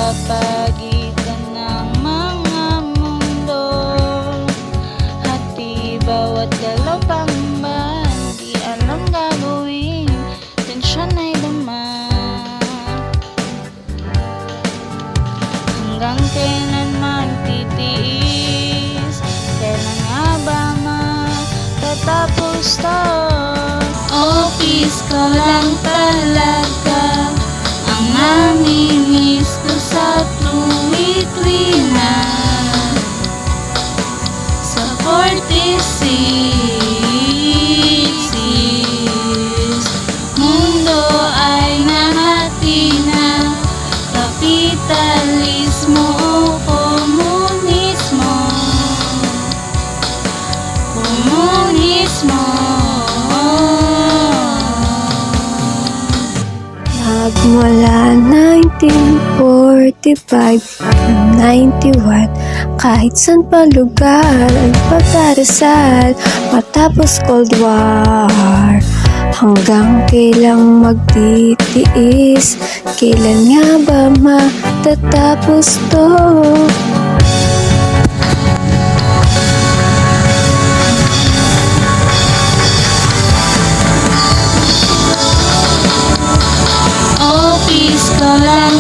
sa pagitan ng mga mundo. Hati bawat galaw pangamba, di alam gagawin, tensyon ay dama. Hanggang kailan magtitiis? Kailan nga ba matatapos to? Office ko lang talaga ang namimiss ko sa tuwikli na sa 46 years. Mundo ay nahati na, kapitalismo o komunismo. Nagmula 1945 hanggang 91, kahit saan pa lugar ang pagdarasal matapos Cold War. Hanggang kailang magtitiis? Kailan nga ba matatapos to? Office ko lang